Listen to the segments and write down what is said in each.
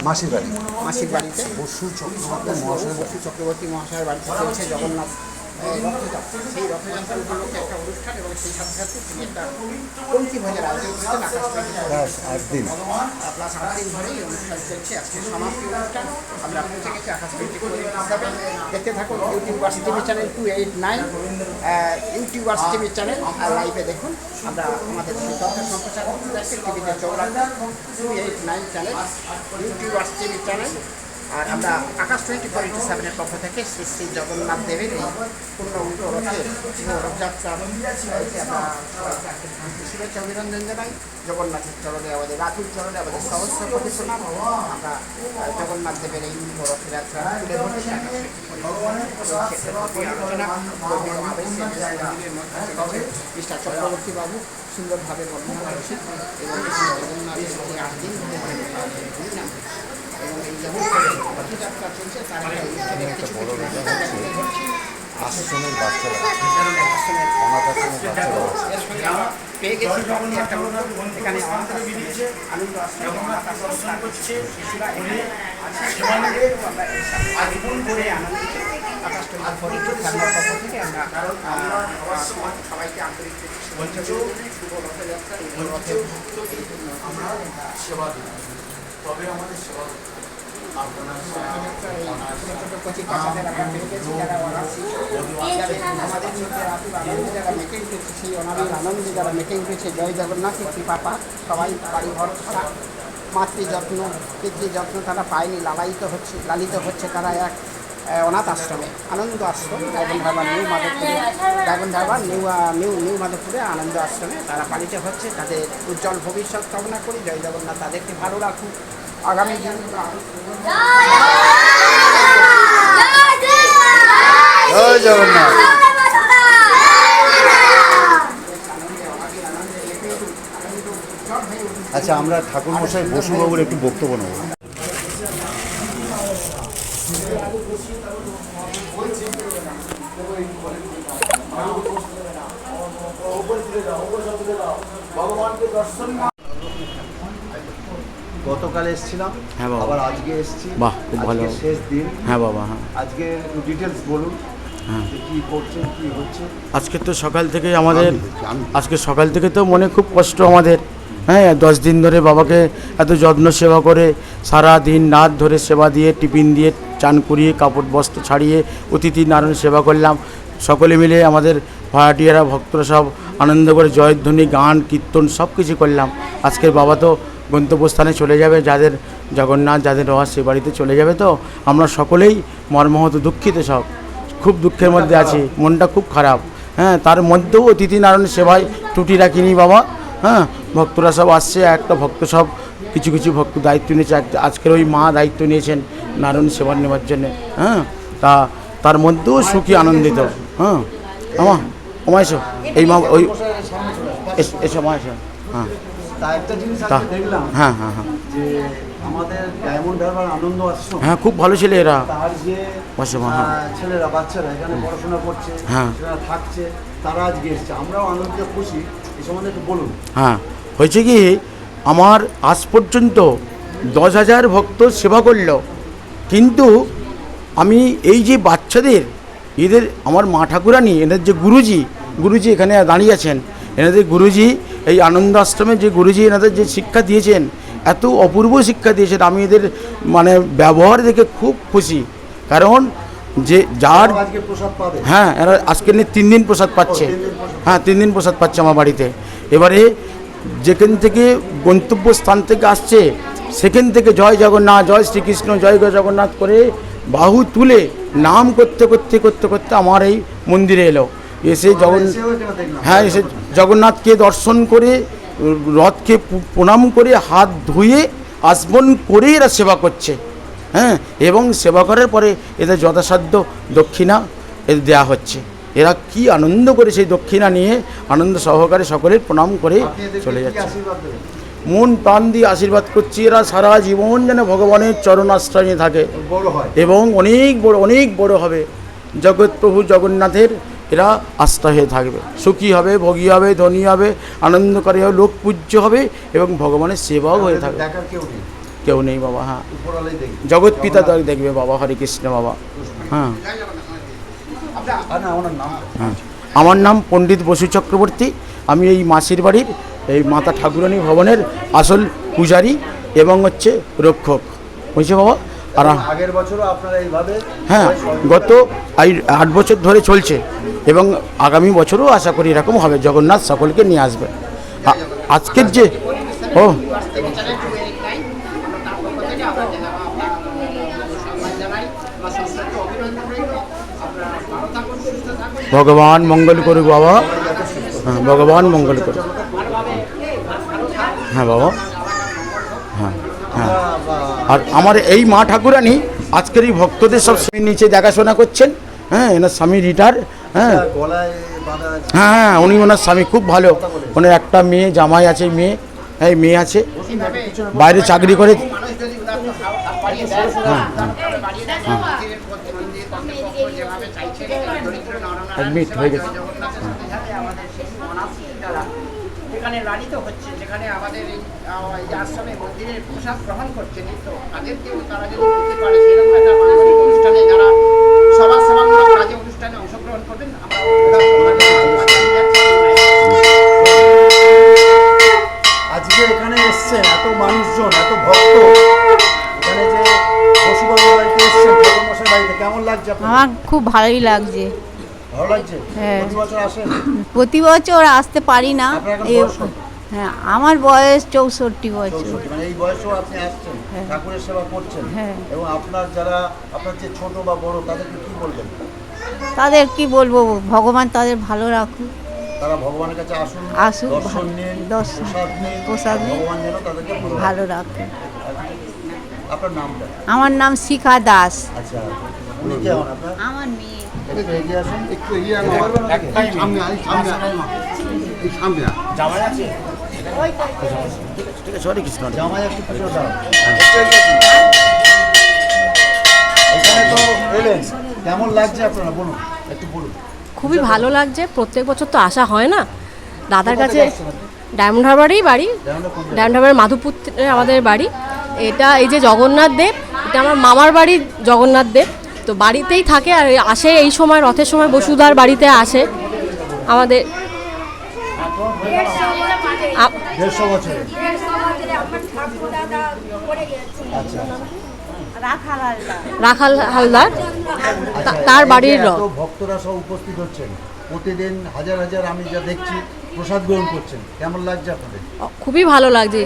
মাসির বাড়ি মাসির বাড়িতে বসু চক্রবর্তী মহাশয়ের বাড়িতে চলছে জগন্নাথ রথযাত্রা। সেই রথযাত্রা উপলক্ষে একটা অনুষ্ঠান এবং সেই সাথে সাথে তিনি একটা পঙ্ক্তি ভোজের আয়োজন করছেন প্লাস 8 দিন প্লাস 8 দিন ধরেই এই অনুষ্ঠান চলছে। আজকে সমাপ্তি অনুষ্ঠান আমরা পৌঁছে গেছি আকাশ 24/7। দেখতে থাকুন YouTubers TV channel 289 YouTubers TV channel আর লাইভে দেখুন। আমরা আমাদের সেই তথ্য সম্প্রচার করতে যাচ্ছি টিভিতে চোখ রাখবেন 289 চ্যানেল ইউটিউবার্স টিভি চ্যানেল। আর আমরা আকাশ 24/7-এর পক্ষ থেকে শ্রী শ্রী জগন্নাথ দেবের এই পূর্ণ রথের রথযাত্রা আমরা শুভেচ্ছা অভিনন্দন জানাই। জগন্নাথের চরণে আমাদের রাতুল চরণে আমাদের সহস্র কোটি প্রণাম। আমরা জগন্নাথ দেবের এই রথযাত্রা তুলে ধরছি আলোচনা মিস্টার চক্রবর্তী বাবু সুন্দরভাবে বর্ণনা করছি এবং জগন্নাথের যে 8 দিন এবং এই যেমন রথযাত্রা চলছে তার আশ্রমের বাচ্চারা অনাথ আশ্রমের বাচ্চারা পেয়ে গেছি একটা এখানে আনন্দ করছে শিশুরা আজীবন করে আনন্দিত আকাশ থেকে আমরা সবাইকে আন্তরিক শুভ রথযাত্রা সেবা দিই তবে আমাদের সেবা আনন্দে যারা মেকে উঠেছে জয় জগন্নাথের কৃপা পাক সবাই বাড়ি ঘর ছাড়া মাতৃযত্ন পিতৃযত্ন তারা পায়নি, লালিত হচ্ছে তারা এক অনাথ আশ্রমে আনন্দ আশ্রম ড্রাগন ধাবা নিউ মাধবপুরে নিউ মাধবপুরে আনন্দ আশ্রমে তারা পালিত হচ্ছে। তাদের উজ্জ্বল ভবিষ্যৎ কামনা করি। জয় জগন্নাথ তাদেরকে ভালো রাখুন আগামী দিন। জয় জগন্নাথ। আচ্ছা আমরা ঠাকুর মশাই বসুবাবুর একটু বক্তব্য নেব। গতকাল এসেছিলাম, হ্যাঁ বাবা, আবার আজকে এসেছি। বাহ, খুব ভালো, শেষ দিন। হ্যাঁ বাবা, হ্যাঁ আজকে ডিটেলস বলুন, হ্যাঁ কি করছেন কি হচ্ছে। আজকে তো সকাল থেকে আমাদের আজকে সকাল থেকে তো মনে খুব কষ্ট আমাদের। হ্যাঁ 10 দিন ধরে বাবাকে এত যত্ন সেবা করে সারা দিন রাত ধরে সেবা দিয়ে টিফিন দিয়ে চান করিয়ে কাপড় বস্ত্র ছাড়িয়ে অতিথি নারায়ণ সেবা করলাম। সকলে মিলে আমাদের ভাড়াটিয়ারা ভক্তরা সব আনন্দ করে জয়ধ্বনি গান কীর্তন সব কিছু করলাম। আজকের বাবা তো গন্তব্যস্থানে চলে যাবে, যাদের জগন্নাথ যাদের রহা সে বাড়িতে চলে যাবে। তো আমরা সকলেই মর্মাহত দুঃখিত, সব খুব দুঃখের মধ্যে আছি, মনটা খুব খারাপ। হ্যাঁ তার মধ্যেও অতিথি নারায়ণ সেবায় ত্রুটি রাখিনি বাবা। হ্যাঁ ভক্তরা সব আসছে, একটা ভক্ত সব কিছু কিছু ভক্ত দায়িত্ব নিয়েছে। আজকের ওই মা দায়িত্ব নিয়েছেন নারায়ণ সেবা নেওয়ার জন্যে। হ্যাঁ তার মধ্যেও সুখী আনন্দিত। হ্যাঁ আমা এসো, এই মা ওই এসো মা এসো। হ্যাঁ একটা জিনিস দেখলাম, হ্যাঁ হ্যাঁ হ্যাঁ যে আমাদের ডায়মন্ড হারবার আনন্দ আশ্রম, হ্যাঁ খুব ভালো ছেলে এরা, তার যে ছেলেরা বাচ্চারা এখানে পড়াশোনা করছে, হ্যাঁ সেরা থাকছে, তারা আজকে এসছে, আমরাও আনন্দে খুশি। এই সম্বন্ধে একটু বলুন। হ্যাঁ হয়েছে কি, আমার আজ পর্যন্ত 10,000 ভক্ত সেবা করল, কিন্তু আমি এই যে বাচ্চাদের এদের আমার মা ঠাকুরানি এদের যে গুরুজি এখানে দাঁড়িয়ে আছেন, এনাদের গুরুজি এই আনন্দ আশ্রমে যে গুরুজি এনাদের যে শিক্ষা দিয়েছেন, এত অপূর্ব শিক্ষা দিয়েছেন, আমি এদের মানে ব্যবহার দেখে খুব খুশি। কারণ যে যার হ্যাঁ এরা আজকে 3 দিন প্রসাদ পাচ্ছে। হ্যাঁ 3 দিন প্রসাদ পাচ্ছে আমার বাড়িতে। এবারে যেখান থেকে গন্তব্য স্থান থেকে আসছে সেখান থেকে জয় জগন্নাথ জয় শ্রীকৃষ্ণ জয় জগন্নাথ করে বাহু তুলে নাম করতে করতে করতে করতে আমার এই মন্দিরে এলো। এসে হ্যাঁ এসে জগন্নাথকে দর্শন করে রথকে প্রণাম করে হাত ধুয়ে আসমন করে এরা সেবা করছে। হ্যাঁ এবং সেবা করার পরে এদের যথাসাধ্য দক্ষিণা এদের দেওয়া হচ্ছে। এরা কি আনন্দ করে সেই দক্ষিণা নিয়ে আনন্দ সহকারে সকলের প্রণাম করে চলে যাচ্ছে। মন প্রাণ দিয়ে আশীর্বাদ করছি, এরা সারা জীবন যেন ভগবানের চরণ আশ্রয়ে থাকে এবং অনেক বড় হবে। জগৎ প্রভু জগন্নাথের এরা আস্থা হয়ে থাকবে, সুখী হবে, ভোগী হবে, ধনী হবে, আনন্দকারী হবে, লোক পূজ্য হবে এবং ভগবানের সেবাও হয়ে থাকবে। কেউ নেই বাবা। হ্যাঁ, উপরালাই দেখবে। জগৎ পিতা তো দেখবে বাবা। হরে কৃষ্ণ বাবা। হ্যাঁ না ওনার নাম হ্যাঁ, আমার নাম পণ্ডিত বসু চক্রবর্তী। আমি এই মাসির বাড়ির এই মাতা ঠাকুরানী ভবনের আসল পূজারী এবং হচ্ছে রক্ষক, বুঝছো বাবা। আর আগের বছরও আপনারা এইভাবে হ্যাঁ, গত 8 বছর ধরে চলছে এবং আগামী বছরও আশা করি এরকম হবে। জগন্নাথ সকলকে নিয়ে আসবে। আজকের যে ও ভগবান মঙ্গল করুক বাবা। হ্যাঁ, ভগবান মঙ্গল করুক। হ্যাঁ বাবা। হ্যাঁ হ্যাঁ, আর আমার এই মা ঠাকুরানী আজকের এই ভক্তদের সব স্বামীর নিচে দেখাশোনা করছেন। হ্যাঁ, এনার স্বামী রিটায়ার। হ্যাঁ গলায় বাঁধা আছে। হ্যাঁ হ্যাঁ, উনি ওনার স্বামী খুব ভালো। ওনার একটা মেয়ে, জামাই আছে, মেয়ে, হ্যাঁ মেয়ে আছে, বাইরে চাকরি করে। অ্যাডমিট হয়ে গেছে। এখানে লালিত হচ্ছে, যেখানে আমাদের এই আশ্রমে মন্দিরের প্রসাদ গ্রহণ করছেন, তো তাদেরকেও তারা যদি পেতে পারে সেরকম একটা মাঙ্গলিক অনুষ্ঠানে যারা সমাজ সেবামূলক কাজে অনুষ্ঠানে অংশগ্রহণ করবেন, আমরা আজকে এখানে এসছেন এত মানুষজন, এত ভক্ত, এখানে যে বসুবাবুর বাড়িতে এসছেন, ঠাকুরমশাই বাড়িতে, কেমন লাগছে আপনার? আমার খুব ভালোই লাগছে। ভালো লাগছে? হ্যাঁ। প্রতি বছর আসেন? প্রতি বছর আসতে পারি না। আপনার এখন এই- বয়স কত? হ্যাঁ, আমার বয়স 64 বছর। 64, মানে এই বয়সেও আপনি আসছেন, হ্যাঁ। ঠাকুরের সেবা করছেন। হ্যাঁ। এবং আপনার যারা আপনার যে ছোট বা বড় তাদেরকে কি বলবেন? তাদের কি বলবো, ভগবান তাদের ভালো রাখুক। তারা ভগবানের কাছে আসুন, আসুক, দর্শন নিন, দর্শন, প্রসাদ নিন, প্রসাদ নিন। ভগবান যেন তাদেরকে ভালো রাখুক। আপনার নামটা? আমার নাম শিখা দাস। আচ্ছা, উনি কে হন আপনার? আমার মেয়ে। একটু এগিয়ে আসুন। একটু এগিয়ে আনো। এই সামনে জামাই আছে? ঠিক আছে, হরে কৃষ্ণ। জামাই একটু পিছনে দাঁড়ান। এখানে তো এলেন, কেমন লাগছে আপনারা বলুন, একটু বলুন। খুবই ভালো লাগছে। প্রত্যেক বছর তো আসা হয় না দাদার কোথা কাছে। থেকে আসছেন আপনি? ডায়মন্ড হারবারেই বাড়ি। জানেন না কোন জায়গায়? ডায়মন্ড হারবার মাধবপুরে আমাদের বাড়ি। এটা এই যে জগন্নাথ দেব, এটা আমার মামার বাড়ি জগন্নাথ দেব। তো বাড়িতেই থাকে আর আসে এই সময়, রথের সময় বসুদার বাড়িতে আসে আমাদের। 150 বছরে। আচ্ছা, রাখাল হালদার, আচ্ছা, তার এই যে বাড়ির এত রথ। ভক্তরা সব উপস্থিত হচ্ছেন, প্রতিদিন হাজার হাজার আমি যা দেখছি প্রসাদ গ্রহণ করছেন, কেমন লাগছে আপনাদের? খুবই ভালো লাগছে।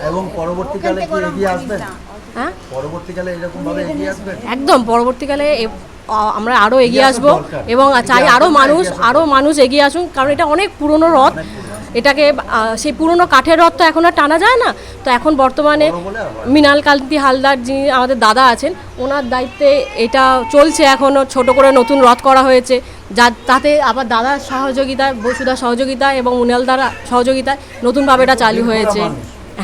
এবং পরবর্তীকালে কি এগিয়ে আসবেন? হ্যাঁ, পরবর্তীকালে এরকম ভাবে এগিয়ে আসবেন? একদম পরবর্তীকালে আমরা আরও এগিয়ে এগিয়ে আসা আসবো দরকার। এবং চাই এগিয়ে আরও আসা মানুষ দরকার। আরও মানুষ এগিয়ে আসুন, কারণ এটা অনেক পুরনো রথ। এটাকে সেই পুরনো কাঠের রথ তো এখন আর টানা যায় না। তো এখন বর্তমানে বড় বলে আবার। মৃণাল কান্তি হালদার, যিনি আমাদের দাদা আছেন, ওনার দায়িত্বে এটা চলছে। এখনও ছোট করে নতুন রথ করা হয়েছে, তাতে আবার দাদার সহযোগিতায়, বসুদার সহযোগিতা এবং মৃণালদার সহযোগিতায় নতুনভাবে এটা চালু হয়েছে।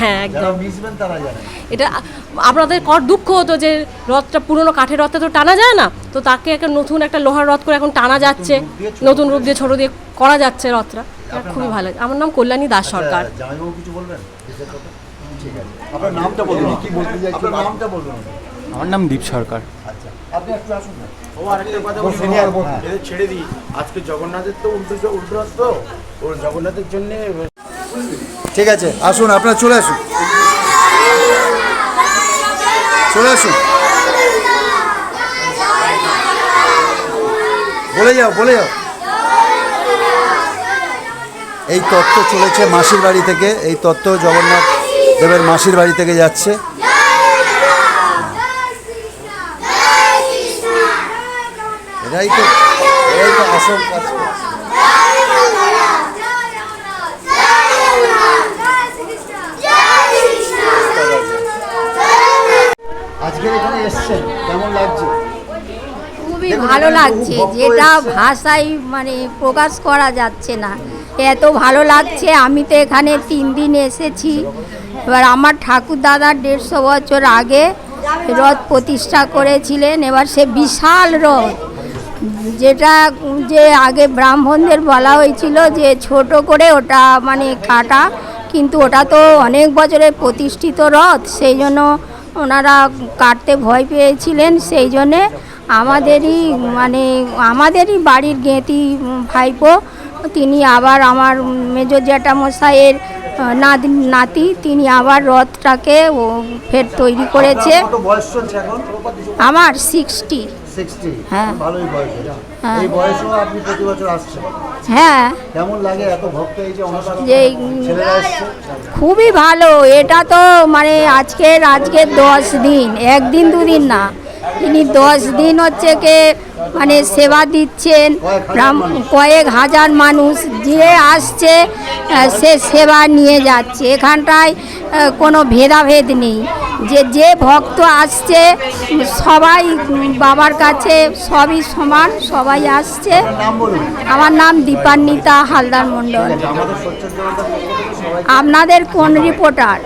হ্যাঁ, যারা একদম। মিশবেন তারা জানেন। এটা আপনাদের দুঃখ হতো যে রথটা পুরনো কাঠের রথটা তো টানা যায় না, তো তাকে একটা নতুন একটা লোহার রথ করে এখন টানা যাচ্ছে, নতুন রূপ দিয়ে ছোট দিয়ে করা যাচ্ছে রথটা। এটা খুবই ভালো। আমার নাম কল্যাণী দাস সরকার। আচ্ছা, জামাইবাবু কিছু বলবেন দেশের কথা? ঠিক আছে, আপনার নামটা বলুন। কি বলতে চাইছেন? আপনার নামটা বলুন। আমার নাম দীপ সরকার। আচ্ছা, আপনি একটু আসুন না। ও আরেকটা কথা বলি, সিনিয়র বোন। এদের ছেড়ে দিই। আজকে জগন্নাথের তো উল্টো রথ তো, ওর জগন্নাথের জন্যে। ঠিক আছে, আসুন, আপনারা চলে আসুন, চলে আসুন, বলে যাও, বলে যাও। এই তত্ত্ব চলেছে মাসির বাড়ি থেকে, এই তত্ত্ব জগন্নাথ দেবের মাসির বাড়ি থেকে যাচ্ছে। এরাই তো আসল কাজ করছে। আজকে এখানে এসেছেন, কেমন লাগছে? খুবই ভালো লাগছে, যেটা ভাষায় মানে প্রকাশ করা যাচ্ছে না, এত ভালো লাগছে। আমি তো এখানে 3 দিন এসেছি। এবার আমার ঠাকুর দাদা 150 বছর আগে রথ প্রতিষ্ঠা করেছিলেন। এবার সে বিশাল রথ, যেটা যে আগে ব্রাহ্মণদের বলা হয়েছিল যে ছোট করে ওটা মানে কাটা, কিন্তু ওটা তো অনেক বছরের প্রতিষ্ঠিত রথ, সেই জন্য ওনারা কাটতে ভয় পেয়েছিলেন। সেই জন্যে আমাদেরই বাড়ির গেঁতি ভাইপো, তিনি আবার আমার মেজর জ্যাঠামশাইয়ের নাতি, তিনি আবার রথটাকে ফের তৈরি করেছে। কত বয়স চলছে এখন? আমার 60। 60। হ্যাঁ। ভালোই বয়স। হ্যাঁ। এই বয়সেও আপনি প্রতি বছর আসছেন, হ্যাঁ, কেমন লাগে এত ভক্ত এই যে অনুষ্ঠান যে ছেলেরা এসছে? খুবই ভালো। এটা তো মানে আজকে 10 দিন, একদিন দুদিন না, তিনি 10 দিন হচ্ছে কে মানে সেবা দিচ্ছেন। কয়েক হাজার মানুষ যে আসছে সে সেবা নিয়ে যাচ্ছে। এখানটায় কোনো ভেদাভেদ নেই, যে ভক্ত আসছে সবাই বাবার কাছে সবই সমান, সবাই আসছে। নাম বলুন। আমার নাম দীপান্বিতা হালদার মণ্ডল। আমাদের সচ্চর জনতার পক্ষ থেকে সবাই আপনাদের কোন রিপোর্টার?